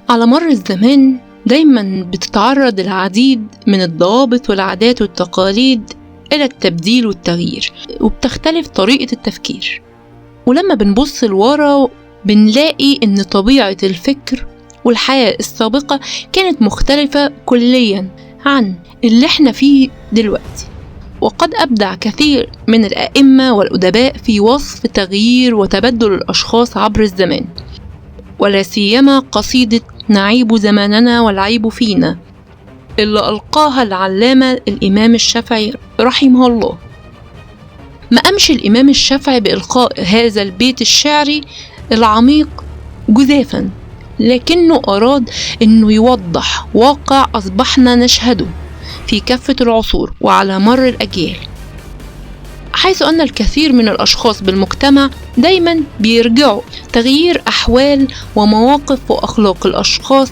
على مر الزمان دايما بتتعرض العديد من الضوابط والعادات والتقاليد إلى التبديل والتغيير، وبتختلف طريقة التفكير. ولما بنبص لورا بنلاقي إن طبيعة الفكر والحياة السابقة كانت مختلفة كليا عن اللي احنا فيه دلوقتي. وقد أبدع كثير من الأئمة والأدباء في وصف تغيير وتبدل الأشخاص عبر الزمان، ولا سيما قصيدة نعيب زماننا والعيب فينا اللي ألقاها العلامة الإمام الشافعي رحمه الله. ما قامش الإمام الشافعي بإلقاء هذا البيت الشعري العميق جزافا، لكنه أراد أنه يوضح واقع أصبحنا نشهده في كافة العصور وعلى مر الأجيال، حيث أن الكثير من الأشخاص بالمجتمع دايما بيرجعوا تغيير أحوال ومواقف وأخلاق الأشخاص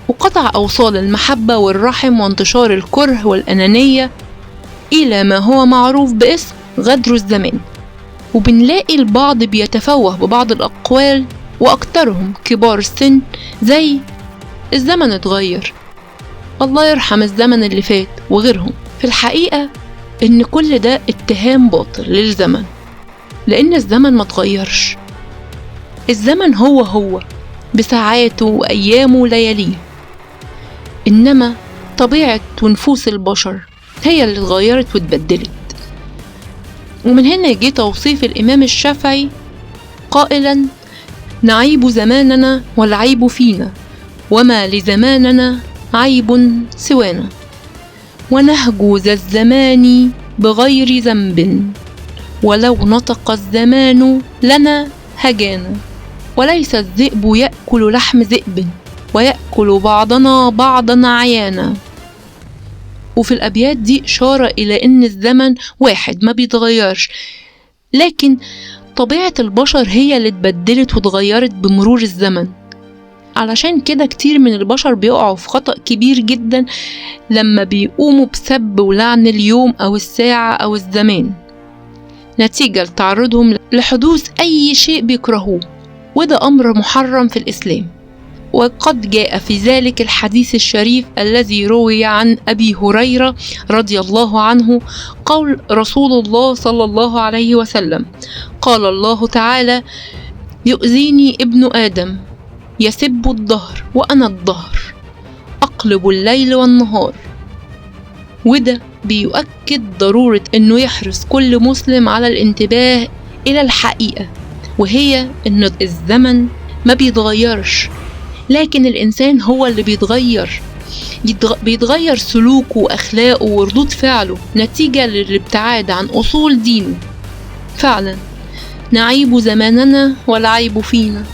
وقطع أوصال المحبة والرحم وانتشار الكره والأنانية إلى ما هو معروف باسم غدر الزمان. وبنلاقي البعض بيتفوه ببعض الأقوال وأكثرهم كبار السن زي الزمن اتغير، الله يرحم الزمن اللي فات وغيرهم. في الحقيقة إن كل ده اتهام باطل للزمن، لأن الزمن ما تغيرش. الزمن هو بساعاته وأيامه ولياليه، إنما طبيعة ونفوس البشر هي اللي اتغيرت واتبدلت. ومن هنا يجي توصيف الإمام الشافعي قائلا: نعيب زماننا والعيب فينا، وما لزماننا عيب سوانا، ونهجو ذا الزمان بغير ذنب، ولو نطق الزمان لنا هجانا، وليس الذئب يأكل لحم ذئب، ويأكل بعضنا بعضا عيانا. وفي الأبيات دي إشارة إلى أن الزمن واحد ما بيتغيرش، لكن طبيعة البشر هي اللي اتبدلت واتغيرت بمرور الزمن. علشان كده كتير من البشر بيقعوا في خطأ كبير جدا لما بيقوموا بسب ولعن اليوم أو الساعة أو الزمان، نتيجة لتعرضهم لحدوث أي شيء بيكرهوه، وده أمر محرم في الإسلام. وقد جاء في ذلك الحديث الشريف الذي روي عن أبي هريرة رضي الله عنه قول رسول الله صلى الله عليه وسلم: قال الله تعالى: يؤذيني ابن آدم يسب الدهر وأنا الدهر، أقلب الليل والنهار. وده بيؤكد ضرورة أنه يحرص كل مسلم على الانتباه إلى الحقيقة، وهي أن الزمن ما بيتغيرش، لكن الإنسان هو اللي بيتغير سلوكه وأخلاقه وردود فعله نتيجة للابتعاد عن أصول دينه. فعلا نعيب زماننا والعيب فينا.